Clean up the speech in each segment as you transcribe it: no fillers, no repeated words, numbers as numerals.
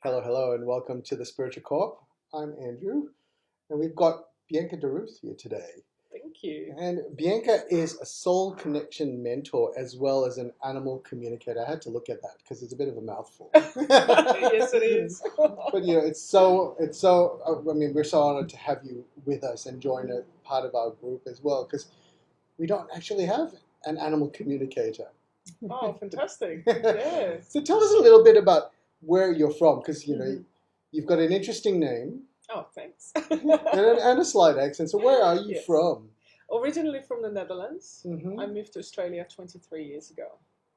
Hello, hello, and welcome to the Spiritual Co-op. I'm Andrew, and we've got Bianca de Reus here today. Thank you. And Bianca is a soul connection mentor as well as an animal communicator. I had to look at that because it's a bit of a mouthful. Yes, it is. But we're so honored to have you with us and join a part of our group as well, because we don't actually have an animal communicator. Oh, fantastic. Yes. So tell us a little bit about where you're from, because you've got an interesting name. Oh, thanks. and a slight accent. So where are you from? Originally from the Netherlands. Mm-hmm. I moved to Australia 23 years ago.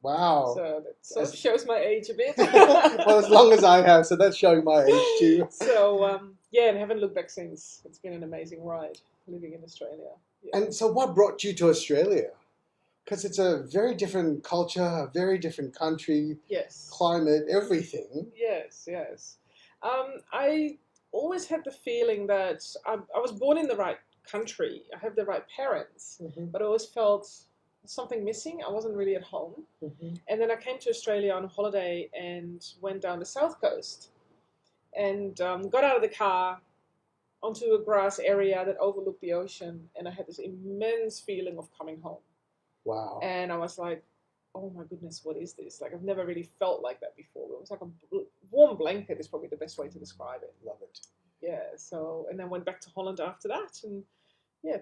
Wow. So that sort of shows my age a bit. Well, as long as I have, so that's showing my age too. So, and haven't looked back since. It's been an amazing ride living in Australia. Yeah. And so what brought you to Australia? Because it's a very different culture, a very different country, yes, climate, everything. Yes. I always had the feeling that I was born in the right country. I have the right parents, but I always felt something missing. I wasn't really at home. And then I came to Australia on holiday and went down the south coast and got out of the car onto a grass area that overlooked the ocean, and I had this immense feeling of coming home. Wow. And I was like, oh my goodness, what is this? Like, I've never really felt like that before. It was like a warm blanket is probably the best way to describe it. Love it. Yeah, so, and then went back to Holland after that. And yeah,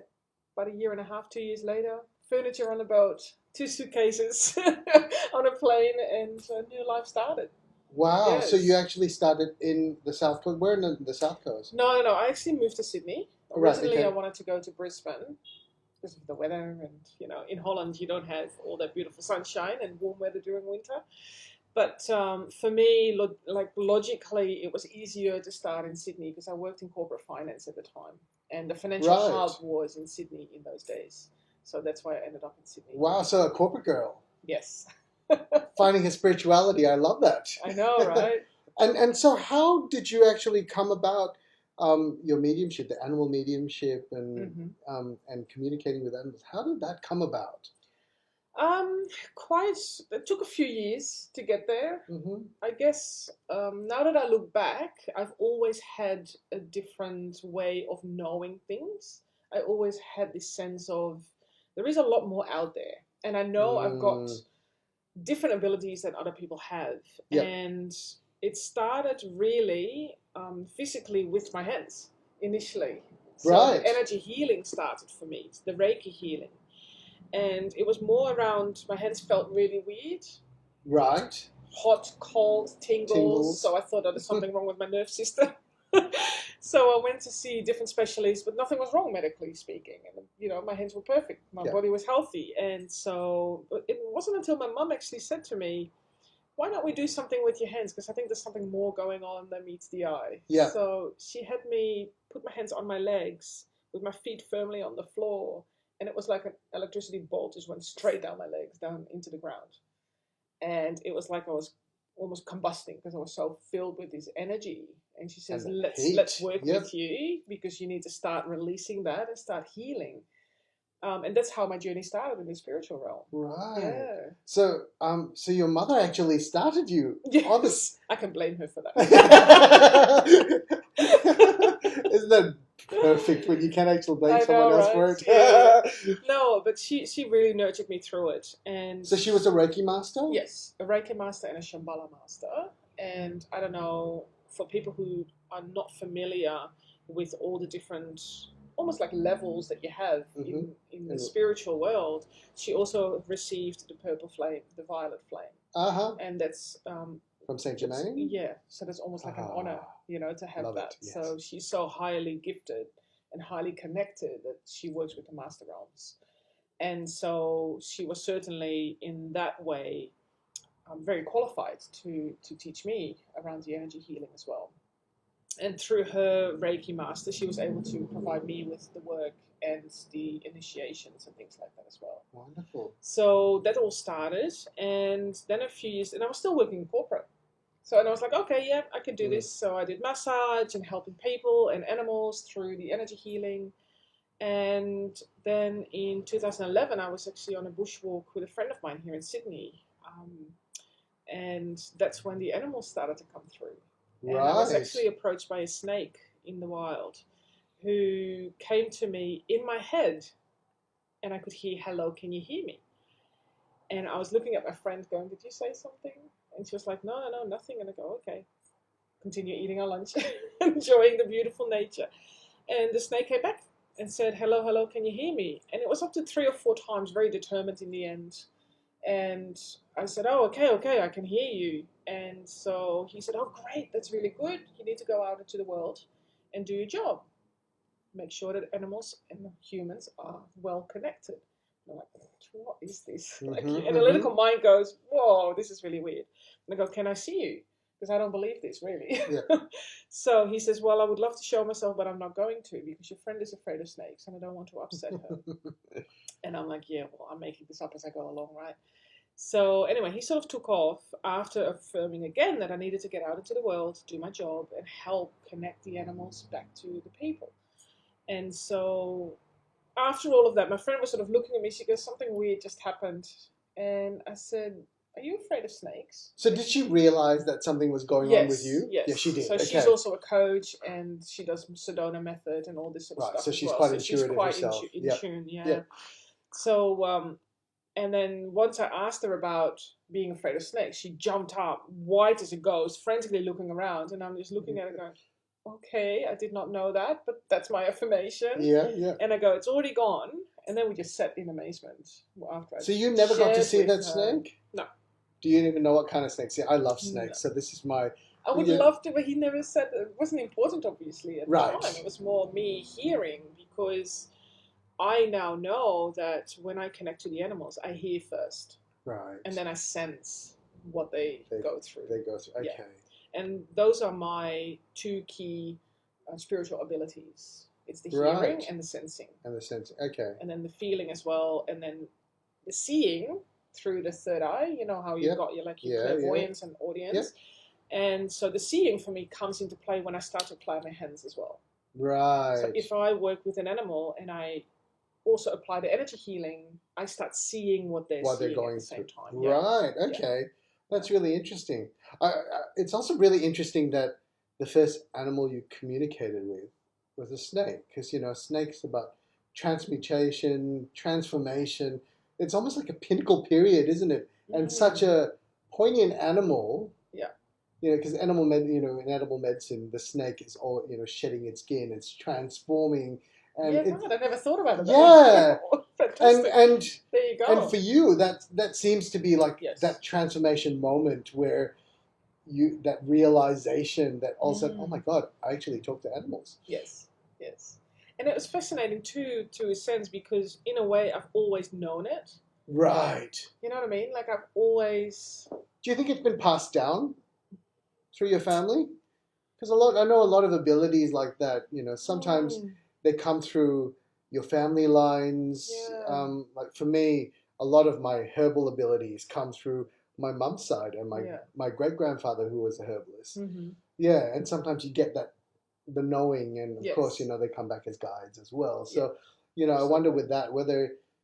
about a year and a half, 2 years later, furniture on a boat, 2 suitcases on a plane, and a new life started. Wow, yes. So you actually started in the South Coast. Where in the South Coast? No, I actually moved to Sydney. Originally, I wanted to go to Brisbane because of the weather, and in Holland you don't have all that beautiful sunshine and warm weather during winter. But for me, logically, it was easier to start in Sydney because I worked in corporate finance at the time, and the financial hub was in Sydney in those days. So that's why I ended up in Sydney. Wow, so a corporate girl. Yes. Finding her spirituality, I love that. I know, right? And so how did you actually come about your mediumship, the animal mediumship, and communicating with animals? How did that come about? It took a few years to get there. I guess now that I look back, I've always had a different way of knowing things. I always had this sense of there is a lot more out there, and I know I've got different abilities that other people have. Yep. And it started really physically with my hands initially. So energy healing started for me. It's the Reiki healing. And it was more around, my hands felt really weird. Right. Hot, cold, tingles. So I thought there was something wrong with my nerve system. So I went to see different specialists, but nothing was wrong medically speaking. And, my hands were perfect. My body was healthy. And so it wasn't until my mum actually said to me, why don't we do something with your hands? Because I think there's something more going on than meets the eye. Yeah. So she had me put my hands on my legs with my feet firmly on the floor. And it was like an electricity bolt just went straight down my legs, down into the ground. And it was like I was almost combusting because I was so filled with this energy. And she says, let's work with you because you need to start releasing that and start healing. And that's how my journey started in the spiritual realm. Right. Yeah. So, so your mother actually started you. Yes. I can blame her for that. Isn't that perfect when you can actually blame someone else for it? Yeah. No, but she really nurtured me through it. And so she was a Reiki Master? Yes, a Reiki Master and a Shambhala Master. And I don't know, for people who are not familiar with all the different, almost like levels that you have in the spiritual world, she also received the purple flame, the violet flame. And that's... from Saint Germain? Yeah, so that's almost like an honor, to have that. Yes. So she's so highly gifted and highly connected that she works with the Master Realms. And so she was certainly in that way very qualified to teach me around the energy healing as well. And through her Reiki Master, she was able to provide me with the work and the initiations and things like that as well. Wonderful. So that all started, and then a few years, and I was still working in corporate. So, and I was like, okay, yeah, I can do this. So I did massage and helping people and animals through the energy healing. And then in 2011, I was actually on a bushwalk with a friend of mine here in Sydney. And that's when the animals started to come through. And I was actually approached by a snake in the wild who came to me in my head, and I could hear, "Hello, can you hear me?" And I was looking at my friend going, "Did you say something?" And she was like, "No, nothing." And I go, "Okay." Continue eating our lunch, enjoying the beautiful nature. And the snake came back and said, "Hello, can you hear me?" And it was up to 3 or 4 times, very determined in the end. And I said, "Oh, okay, I can hear you." And so he said, "Oh, great, that's really good. You need to go out into the world and do your job. Make sure that animals and humans are well connected." And I'm like, "What is this?" Like, and the little mind goes, "Whoa, this is really weird." And I go, "Can I see you? Because I don't believe this, really." Yeah. So he says, "Well, I would love to show myself, but I'm not going to because your friend is afraid of snakes and I don't want to upset her." And I'm like, "Yeah, well, I'm making this up as I go along, right?" So anyway, he sort of took off after affirming again that I needed to get out into the world, do my job, and help connect the animals back to the people. And so after all of that, my friend was sort of looking at me. She goes, "Something weird just happened." And I said, "Are you afraid of snakes?" So did she realize that something was going on with you? Yes. Yeah, she did. So she's also a coach, and she does Sedona method and all this sort of stuff. So she's well. quite so intuitive she's quite herself. in tune, yeah. So, and then once I asked her about being afraid of snakes, she jumped up, white as a ghost, frantically looking around, and I'm just looking at her going, "Okay, I did not know that, but that's my affirmation." Yeah. And I go, "It's already gone." And then we just sat in amazement after. So you never got to see that her. snake? No. Do you even know what kind of snakes? See, I love snakes, so this is my... I would love to, but he never said it wasn't important, obviously, at the time. It was more me hearing, because I now know that when I connect to the animals, I hear first. Right. And then I sense what they go through. They go through, okay. Yeah. And those are my 2 key spiritual abilities. It's the hearing and the sensing. And the sensing, okay. And then the feeling as well, and then the seeing through the third eye. You know how you've got your clairvoyance and audience. And so the seeing for me comes into play when I start to apply my hands as well. Right. So if I work with an animal and I also apply the energy healing, I start seeing what they're seeing going at the same time. Right, okay. That's really interesting. It's also really interesting that the first animal you communicated with was a snake, because, you know, snakes about transmutation, transformation. It's almost like a pinnacle period, isn't it? And such a poignant animal. Yeah. You know, because in animal medicine, the snake is all, you know, shedding its skin, it's transforming. And I never thought about it. Yeah. Fantastic. And there you go. And for you, that seems to be like that transformation moment where that realization that all of a sudden, oh my God, I actually talk to animals. Yes. And it was fascinating too, to a sense, because in a way I've always known it. Right. You know what I mean? Like I've always... Do you think it's been passed down through your family? Because I know a lot of abilities like that, you know, sometimes they come through your family lines. Yeah. Like for me, a lot of my herbal abilities come through my mum's side and my great-grandfather, who was a herbalist. Mm-hmm. Yeah, and sometimes you get the knowing, and of course, you know, they come back as guides as well. So, you know, I wonder with that,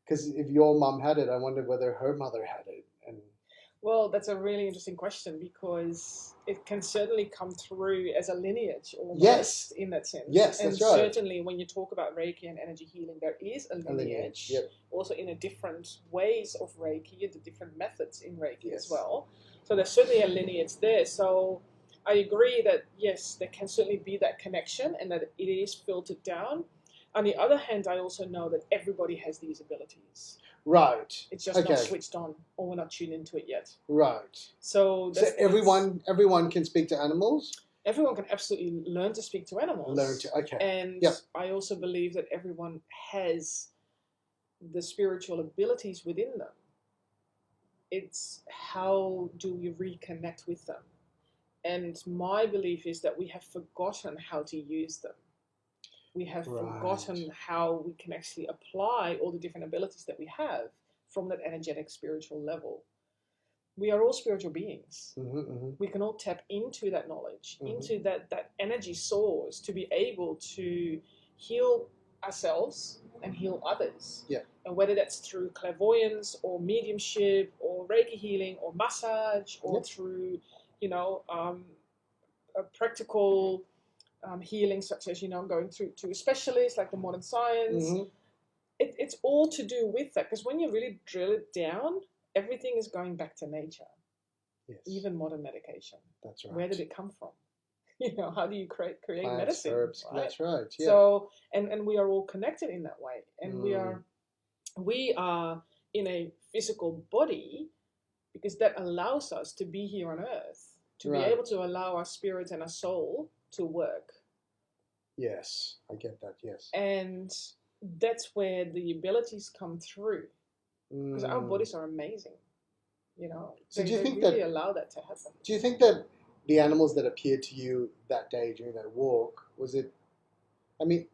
because if your mum had it, I wonder whether her mother had it. Well, that's a really interesting question, because it can certainly come through as a lineage almost in that sense. Yes, and that's right. Certainly when you talk about Reiki and energy healing, there is a lineage. Also in the different ways of Reiki and the different methods in Reiki as well. So there's certainly a lineage there. So I agree that, yes, there can certainly be that connection and that it is filtered down. On the other hand, I also know that everybody has these abilities. Right. It's just not switched on, or we're not tuned into it yet. Right. So everyone can speak to animals? Everyone can absolutely learn to speak to animals. And I also believe that everyone has the spiritual abilities within them. It's how do we reconnect with them? And my belief is that we have forgotten how to use them. We have forgotten how we can actually apply all the different abilities that we have from that energetic spiritual level. We are all spiritual beings. We can all tap into that knowledge, into that energy source, to be able to heal ourselves and heal others. Yeah. And whether that's through clairvoyance or mediumship or Reiki healing or massage or through, you know, a practical healing, such as, going through to a specialist, like the modern science. Mm-hmm. It's all to do with that, because when you really drill it down, everything is going back to nature. Yes. Even modern medication. That's right. Where did it come from? How do you create Plants, medicine? herbs. Right? That's right. Yeah. So, and we are all connected in that way, and we are in a physical body because that allows us to be here on earth, to be able to allow our spirit and our soul to work. Yes, I get that, yes. And that's where the abilities come through, because our bodies are amazing. So do you think really allow that to happen. Do you think that the animals that appeared to you that day during that walk, was it, I mean,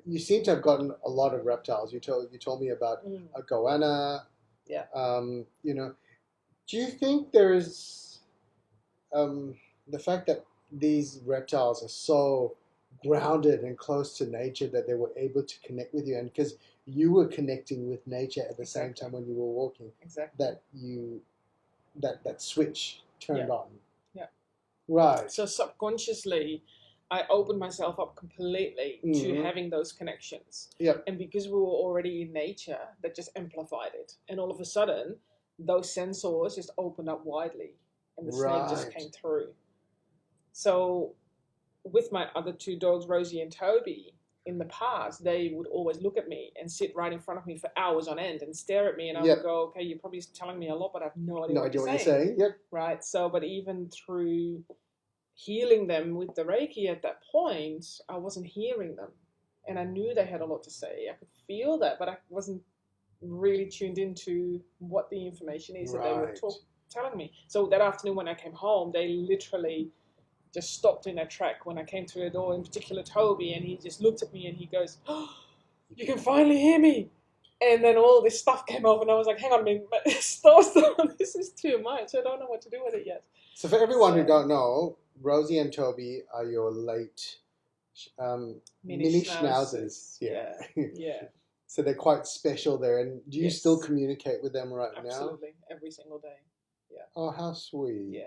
you seem to have gotten a lot of reptiles. You told me about a goanna. Yeah. Do you think there is the fact that these reptiles are so grounded and close to nature that they were able to connect with you, and because you were connecting with nature at the same time when you were walking, that that switch turned on? Yeah. Right. So subconsciously, I opened myself up completely to having those connections. Yep. And because we were already in nature, that just amplified it. And all of a sudden, those sensors just opened up widely, and the snake just came through. So with my other two dogs, Rosie and Toby, in the past, they would always look at me and sit right in front of me for hours on end and stare at me, and I would go, okay, you're probably telling me a lot, but I have no idea what you're saying. Yep. Right. So, but even through healing them with the Reiki at that point, I wasn't hearing them, and I knew they had a lot to say. I could feel that, but I wasn't really tuned into what the information is that they were telling me. So that afternoon when I came home, they literally just stopped in their track when I came through the door, in particular Toby, and he just looked at me and he goes, "Oh, you can finally hear me." And then all this stuff came over, and I was like, hang on a minute, stop, this is too much. I don't know what to do with it yet. So for everyone who don't know, Rosie and Toby are your late mini schnauzers. Yeah. Yeah. So they're quite special there. And do you still communicate with them now? Absolutely, every single day. Yeah. Oh, how sweet. Yeah.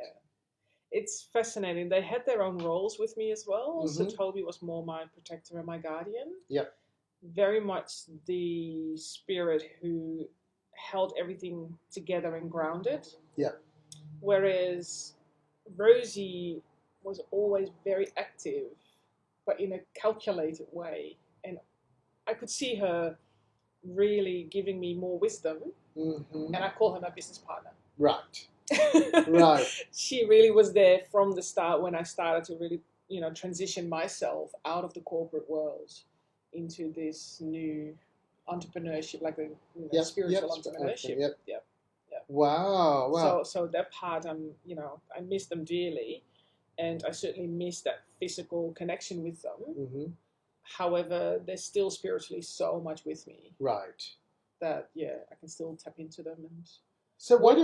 It's fascinating. They had their own roles with me as well. So Toby was more my protector and my guardian. Yep. Very much the spirit who held everything together and grounded. Yeah. Whereas Rosie was always very active, but in a calculated way. And I could see her really giving me more wisdom. And I call her my business partner. Right. Right. She really was there from the start when I started to really, transition myself out of the corporate world into this new entrepreneurship, like the spiritual entrepreneurship. Yep. Wow. So that part, I miss them dearly, and I certainly miss that physical connection with them. However, they're still spiritually so much with me. Right. That I can still tap into them and. So why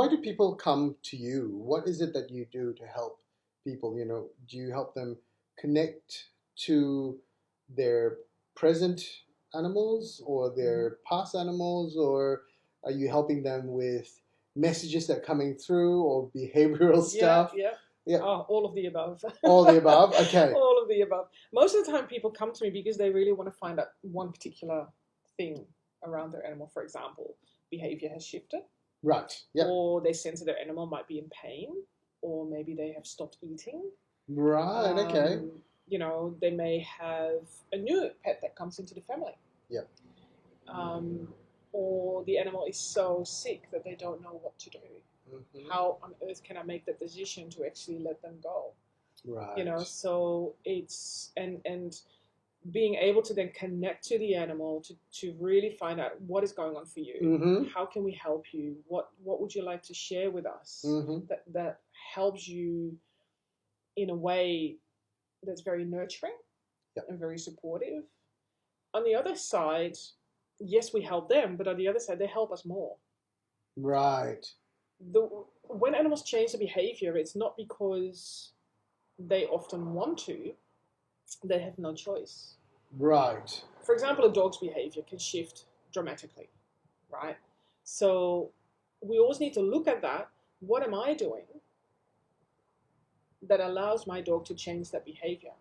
do people come to you? What is it that you do to help people? Do you help them connect to their present animals or their past animals, or are you helping them with messages that are coming through or behavioral stuff? Yeah. Oh, all of the above. All the above? Okay. All of the above. Most of the time people come to me because they really want to find out one particular thing around their animal. For example, behavior has shifted. Right. Yep. Or they sense that their animal might be in pain, or maybe they have stopped eating. Right. Okay. They may have a new pet that comes into the family. Yep. Or the animal is so sick that they don't know what to do. How on earth can I make the decision to actually let them go? Right. So it's and being able to then connect to the animal to really find out what is going on for you. How can we help you? What would you like to share with us that helps you in a way that's very nurturing and very supportive. On the other side, yes, we help them, but on the other side, they help us more. Right. When animals change their behavior, it's not because they often want to, they have no choice. Right. For example, a dog's behavior can shift dramatically, right? So we always need to look at that. What am I doing that allows my dog to change that behavior?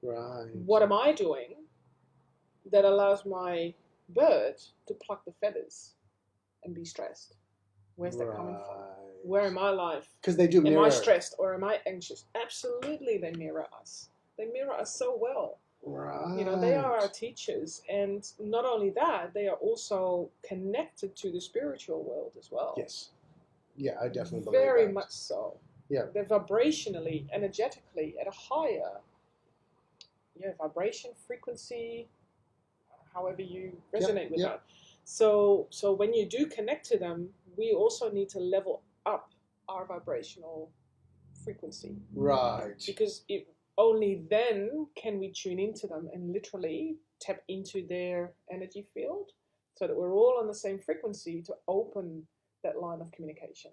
Right. What am I doing that allows my bird to pluck the feathers and be stressed? Where's that coming from? Where in my life? Because they do mirror. Am I stressed or am I anxious? Absolutely, they mirror us. They mirror us so well. Right. You know, they are our teachers, and not only that, they are also connected to the spiritual world as well. Yes. Yeah, I definitely believe Very that. much so. Yeah. They're vibrationally, energetically at a higher, vibration, frequency, however you resonate with that. So when you do connect to them, we also need to level up our vibrational frequency. Right. Because only then can we tune into them and literally tap into their energy field so that we're all on the same frequency to open that line of communication.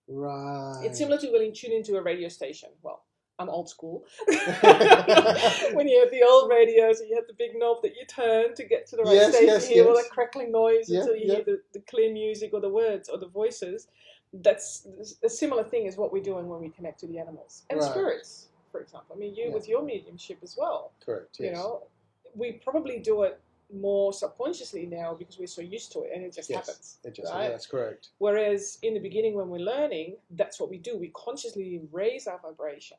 Right. It's similar to when you tune into a radio station. Well, I'm old school. When you have the old radios and you have the big knob that you turn to get to the right station, you hear all that crackling noise until you hear the clear music or the words or the voices. That's a similar thing as what we're doing when we connect to the animals and spirits, for example. I mean, you with your mediumship as well. Correct. Yes. You know, we probably do it more subconsciously now because we're so used to it and it just happens. It just, right? That's correct. Whereas in the beginning when we're learning, that's what we do. We consciously raise our vibration,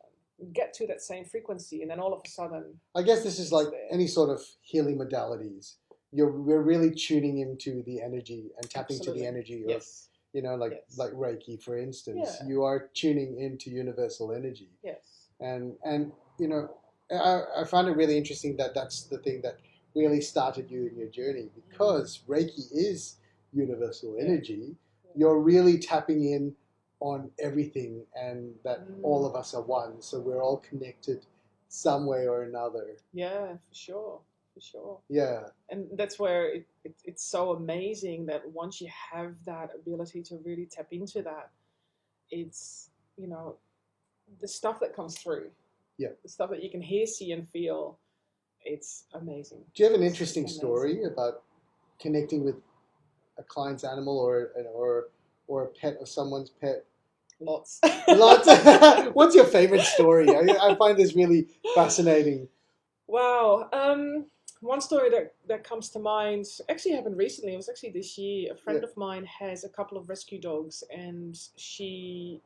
get to that same frequency, and then all of a sudden... I guess this is like any sort of healing modalities. We're really tuning into the energy and tapping to the energy of, you know, like Reiki, for instance. You are tuning into universal energy. Yes. And you know, I find it really interesting that that's the thing that really started you in your journey, because Reiki is universal energy. You're really tapping in on everything, and that all of us are one, so we're all connected some way or another. Yeah, for sure. Yeah. And that's where it's so amazing that once you have that ability to really tap into that, it's, you know, the stuff that comes through. Yeah. The stuff that you can hear, see, and feel. It's amazing. Do you have an interesting story about connecting with a client's animal or a pet or someone's pet? Lots. What's your favorite story? I find this really fascinating. Wow. One story that comes to mind actually happened recently. It was actually this year. A friend of mine has a couple of rescue dogs, and she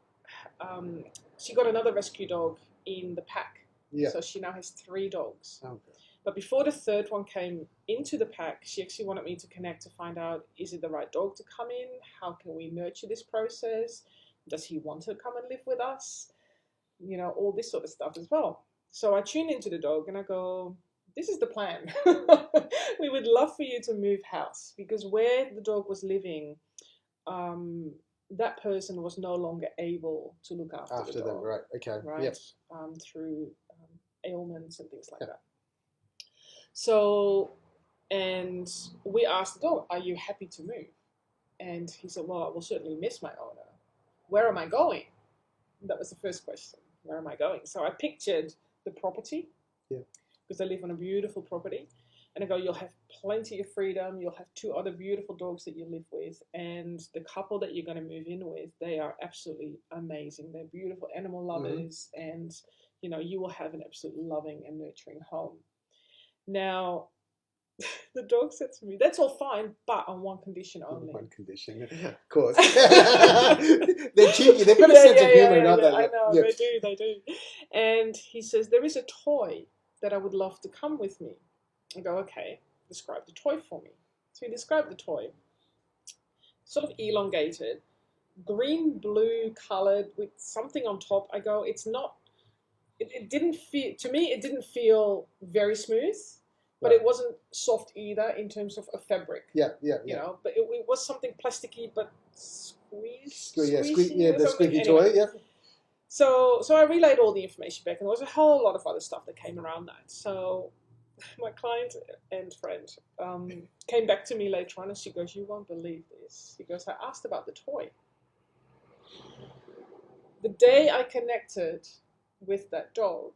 got another rescue dog in the pack. Yeah. So she now has 3 dogs. Okay. But before the third one came into the pack, she actually wanted me to connect to find out, is it the right dog to come in? How can we nurture this process? Does he want to come and live with us? You know, all this sort of stuff as well. So I tune into the dog and I go, this is the plan. We would love for you to move house, because where the dog was living, that person was no longer able to look after the dog. Them, right? Okay, right. Yep. Through ailments and things like that. So, and we asked the dog, are you happy to move? And he said, well, I will certainly miss my owner. Where am I going? That was the first question. Where am I going? So I pictured the property, because I live on a beautiful property. And I go, you'll have plenty of freedom. You'll have 2 other beautiful dogs that you live with. And the couple that you're going to move in with, they are absolutely amazing. They're beautiful animal lovers. Mm-hmm. And, you know, you will have an absolutely loving and nurturing home. Now, the dog said to me, that's all fine, but on one condition only. One condition, of course. They're cheeky. They've got a sense of humor, don't they? I know, they do. And he says, there is a toy that I would love to come with me. I go, okay, describe the toy for me. So he described the toy. Sort of elongated, green-blue colored with something on top. I go, it's not, it didn't feel, to me, it didn't feel very smooth. But it wasn't soft either in terms of a fabric. You know, but it was something plasticky but squeezed. The squeaky toy. Yeah. So I relayed all the information back, and there was a whole lot of other stuff that came around that. So my client and friend came back to me later on, and she goes, "You won't believe this." She goes, "I asked about the toy. The day I connected with that dog,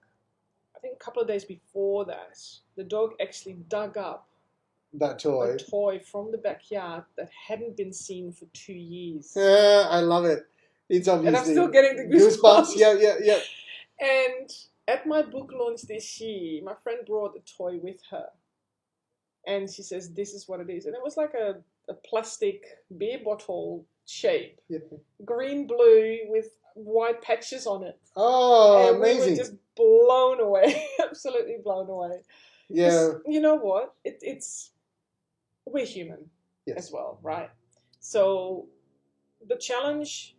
I think a couple of days before that, the dog actually dug up that toy. A toy from the backyard that hadn't been seen for 2 years. Yeah, I love it. It's obviously and I'm still getting the goosebumps. Yeah. And at my book launch this year, my friend brought a toy with her. And she says, this is what it is. And it was like a plastic beer bottle shape. Yeah. Green, blue, with white patches on it. Oh, and amazing. we were just blown away. Absolutely blown away. Yeah. You know what? We're human as well, right? So the challenge,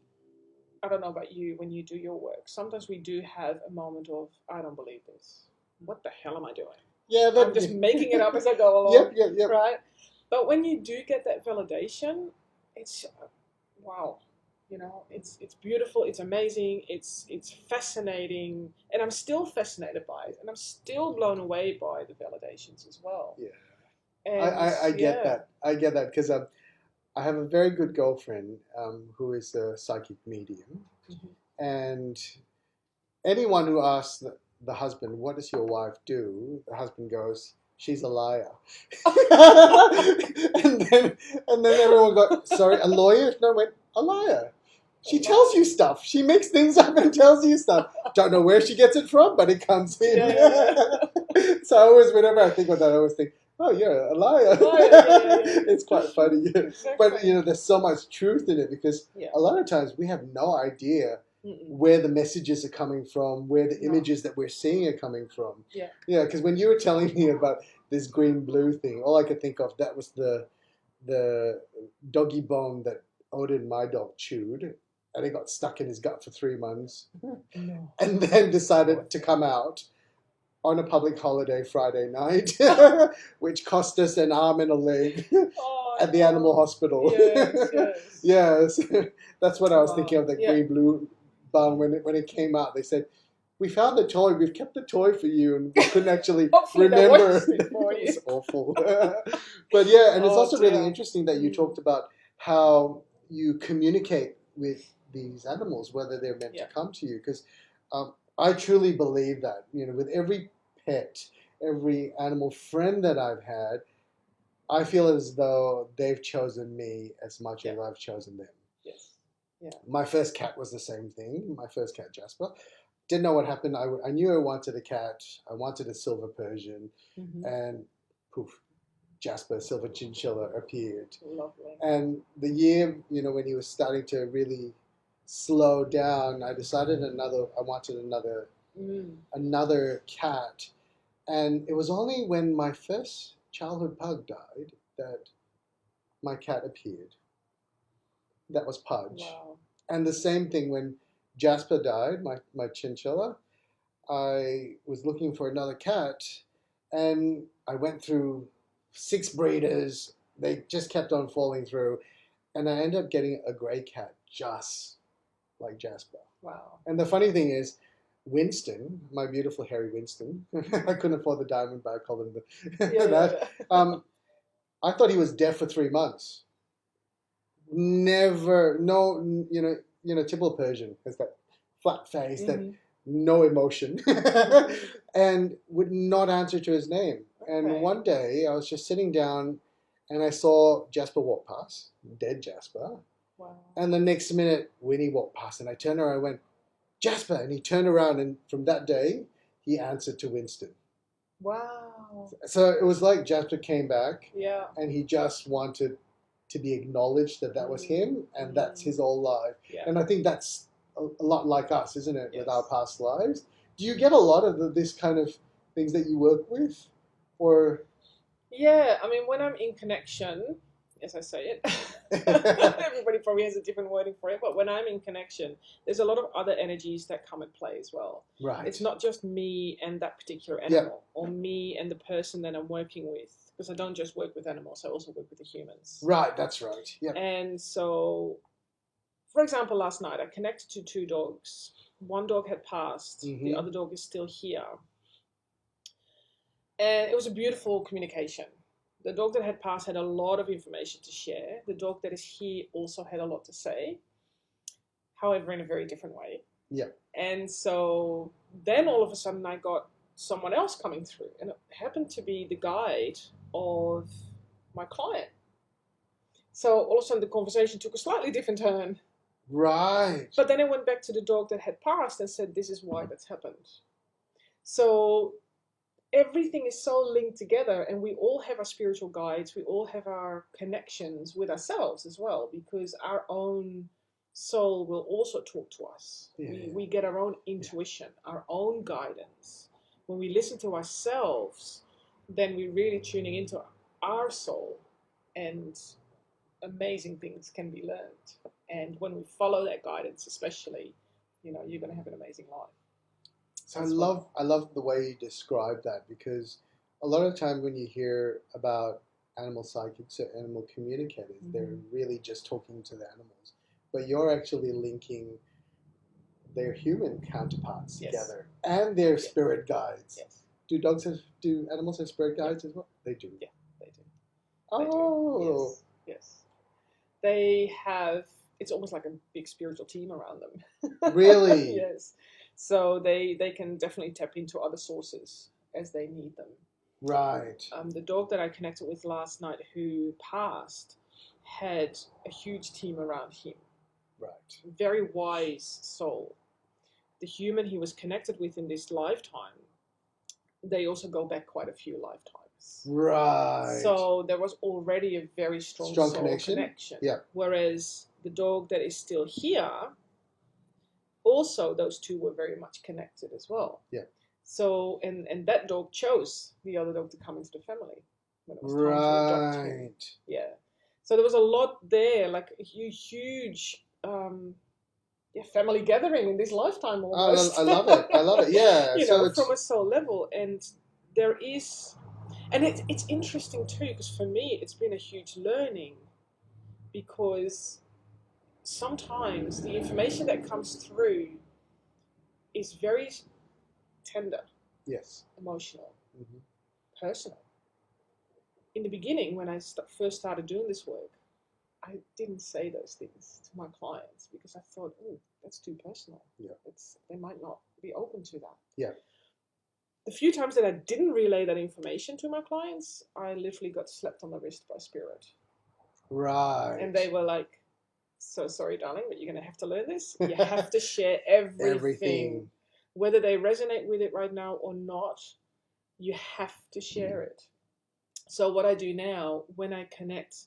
I don't know about you, when you do your work, sometimes we do have a moment of, I don't believe this. What the hell am I doing? Yeah, I'm just making it up as I go along. Yep. Right? But when you do get that validation, it's wow. You know, it's beautiful, it's amazing, it's fascinating, and I'm still fascinated by it, and I'm still blown away by the validations as well. Yeah. And I get that. I get that because I have a very good girlfriend who is a psychic medium, and anyone who asks the husband, "What does your wife do?" the husband goes, "She's a liar." and then everyone got, "Sorry, a lawyer?" No, went, "A liar. She tells you stuff. She makes things up and tells you stuff. Don't know where she gets it from, but it comes in." So I always, whenever I think of that, I always think, "Oh, you're a liar." It's quite funny. Exactly. But there's so much truth in it because a lot of times we have no idea where the messages are coming from, where the images that we're seeing are coming from. Yeah, because when you were telling me about this green-blue thing, all I could think of, that was the doggy bone that Odin, my dog, chewed. And it got stuck in his gut for 3 months. And then decided to come out on a public holiday Friday night, which cost us an arm and a leg at the animal hospital. Yes. That's what I was thinking of, that green-blue bone. When it came out, they said, "We found the toy. We've kept the toy for you," and we couldn't actually remember. It was awful. But yeah, and it's also really interesting that you talked about how you communicate with these animals, whether they're meant to come to you. Because I truly believe that, with every pet, every animal friend that I've had, I feel as though they've chosen me as much as I've chosen them. Yes. Yeah. My first cat was the same thing. My first cat, Jasper. Didn't know what happened. I knew I wanted a cat. I wanted a silver Persian. And poof, Jasper, silver chinchilla, appeared. Lovely. And the year, when he was starting to really slow down, I decided I wanted another cat. And it was only when my first childhood pug died that my cat appeared. That was Pudge. Wow. And the same thing when Jasper died, my chinchilla, I was looking for another cat, and I went through 6 breeders. They just kept on falling through, and I ended up getting a grey cat just like Jasper. Wow. And the funny thing is, Winston, my beautiful hairy Winston, I couldn't afford the diamond, but I called him that. I thought he was deaf for 3 months. Never, no, typical Persian has that flat face, that no emotion, and would not answer to his name. Okay. And one day I was just sitting down and I saw Jasper walk past, dead Jasper. Wow. And the next minute, Winnie walked past, and I turned around, I went, "Jasper," and he turned around, and from that day, he answered to Winston. Wow. So it was like Jasper came back, and he just wanted to be acknowledged that was him, and that's his whole life. Yeah. And I think that's a lot like us, isn't it, with our past lives? Do you get a lot of this kind of things that you work with? Or... Yeah, I mean, when I'm in connection, as I say it, everybody probably has a different wording for it, but when I'm in connection, there's a lot of other energies that come and play as well. Right. It's not just me and that particular animal, or me and the person that I'm working with, because I don't just work with animals, I also work with the humans. Right, that's right. Yeah. And so, for example, last night I connected to 2 dogs. One dog had passed, the other dog is still here. And it was a beautiful communication. The dog that had passed had a lot of information to share. The dog that is here also had a lot to say, however, in a very different way. Yeah. And so then all of a sudden I got someone else coming through, and it happened to be the guide of my client. So all of a sudden the conversation took a slightly different turn, Right. But then I went back to the dog that had passed and said, this is why that's happened. So everything is so linked together, and we all have our spiritual guides. We all have our connections with ourselves as well, because our own soul will also talk to us. We get our own intuition, our own guidance. When we listen to ourselves, then we're really tuning into our soul, and amazing things can be learned. And when we follow that guidance, especially, you're going to have an amazing life. So I love the way you describe that, because a lot of the time when you hear about animal psychics or animal communicators, they're really just talking to the animals, but you're actually linking their human counterparts together and their spirit guides. Yes. Do animals have spirit guides as well? They do. Yeah, they do. Oh. Yes. They have. It's almost like a big spiritual team around them. Really? Yes. So they can definitely tap into other sources as they need them. Right. The dog that I connected with last night who passed had a huge team around him. Right. Very wise soul. The human he was connected with in this lifetime, they also go back quite a few lifetimes. Right. So there was already a very strong soul connection. Yeah. Whereas the dog that is still here, also those two were very much connected as well. Yeah. So and that dog chose the other dog to come into the family when it was time to adopt him. Yeah. So there was a lot there, like a huge family gathering in this lifetime almost. I love it. Yeah. From a soul level. And there is, and it's interesting too, because for me it's been a huge learning, because sometimes the information that comes through is very tender, emotional, personal. In the beginning, when I first started doing this work, I didn't say those things to my clients because I thought, oh, that's too personal. Yeah. They might not be open to that. Yeah. The few times that I didn't relay that information to my clients, I literally got slapped on the wrist by spirit. Right. And they were like, so sorry, darling, but you're going to have to learn this. You have to share everything. Whether they resonate with it right now or not, you have to share it. So what I do now, when I connect,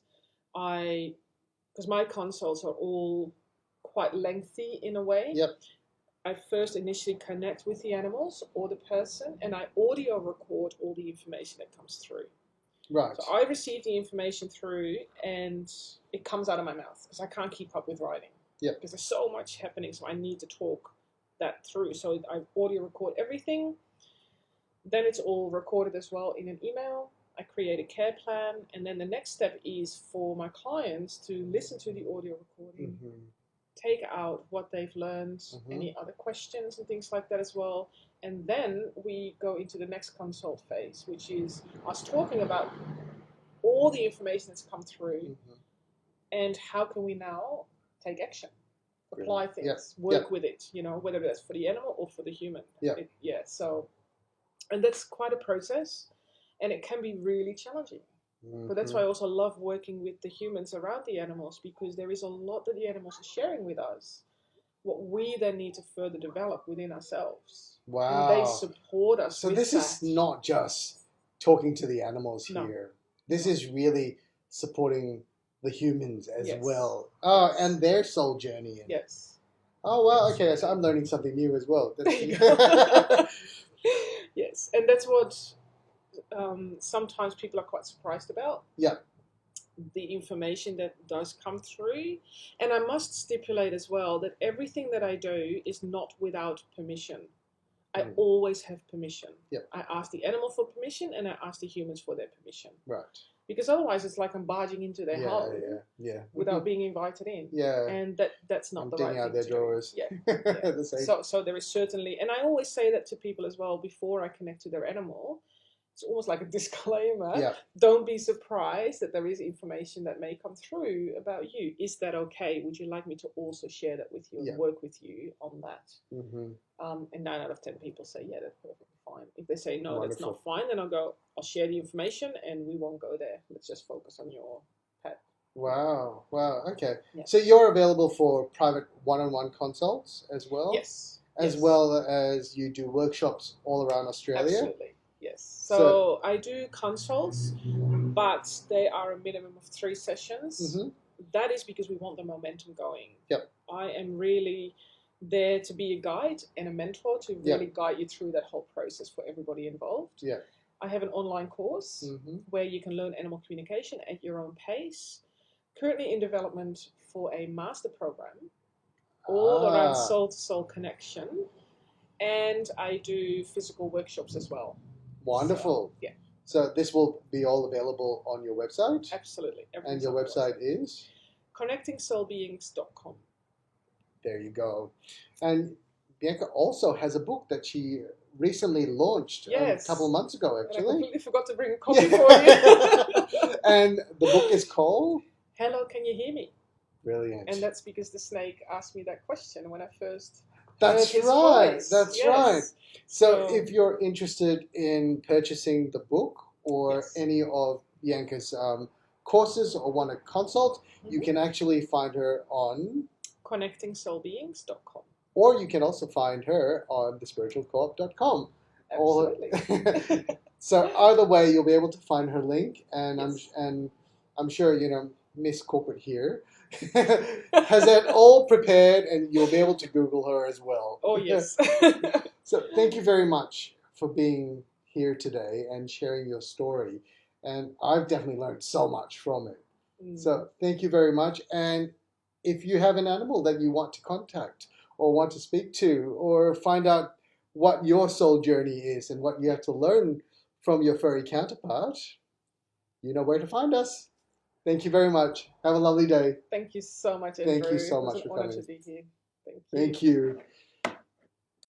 because my consults are all quite lengthy in a way. Yep. I first initially connect with the animals or the person, and I audio record all the information that comes through. Right. So I receive the information through, and it comes out of my mouth because I can't keep up with writing. Yeah. Because there's so much happening, so I need to talk that through. So I audio record everything. Then it's all recorded as well in an email. I create a care plan, and then the next step is for my clients to listen to the audio recording, take out what they've learned, any other questions and things like that as well. And then we go into the next consult phase, which is us talking about all the information that's come through and how can we now take action, apply things, work with it, whether that's for the animal or for the human. So, and that's quite a process, and it can be really challenging. But that's why I also love working with the humans around the animals, because there is a lot that the animals are sharing with us, what we then need to further develop within ourselves. Wow. And they support us. So this is not just talking to the animals here. This is really supporting the humans as well. Oh, and their soul journey. Yes. Oh, well, okay. So I'm learning something new as well. Yes. And that's what sometimes people are quite surprised about. Yeah. The information that does come through. And I must stipulate as well that everything that I do is not without permission. I always have permission. Yep. I ask the animal for permission, and I ask the humans for their permission. Right. Because otherwise it's like I'm barging into their home without being invited in. Yeah. And that's not the right thing out their to drawers. Do. So there is certainly, and I always say that to people as well before I connect to their animal. It's almost like a disclaimer. Yeah. Don't be surprised that there is information that may come through about you. Is that okay? Would you like me to also share that with you and work with you on that? And 9 out of 10 people say, yeah, that's perfectly fine. If they say, no, that's not fine, then I'll share the information and we won't go there. Let's just focus on your pet. Wow. Okay. Yeah. So you're available for private one-on-one consults as well? Yes. As well as you do workshops all around Australia? Absolutely. Yes. So I do consults, but they are a minimum of 3 sessions. Mm-hmm. That is because we want the momentum going. Yep. I am really there to be a guide and a mentor to really guide you through that whole process for everybody involved. Yeah. I have an online course where you can learn animal communication at your own pace. Currently in development for a master program, all around soul-to-soul connection. And I do physical workshops as well. Wonderful. So, So this will be all available on your website? Absolutely. And your website is? ConnectingSoulBeings.com. There you go. And Bianca also has a book that she recently launched a couple of months ago, actually. And I completely forgot to bring a copy for you. And the book is called? Hello, Can You Hear Me? Brilliant. And that's because the snake asked me that question when I first That's heard his right. voice. That's right. So if you're interested in purchasing the book or any of Bianca's courses or want a consult, you can actually find her on ConnectingSoulBeings.com. Or you can also find her on thespiritualcoop.com. Absolutely. So either way, you'll be able to find her link, and I'm sure Miss Corporate here has that all prepared, and you'll be able to Google her as well. Oh yes. So thank you very much for being here today and sharing your story, and I've definitely learned so much from it. So thank you very much. And if you have an animal that you want to contact or want to speak to or find out what your soul journey is and what you have to learn from your furry counterpart, you know where to find us. Thank you very much. Have a lovely day. Thank you so much, Andrew. Thank you so much for coming. It was an honor to be here. Thank you. Thank you.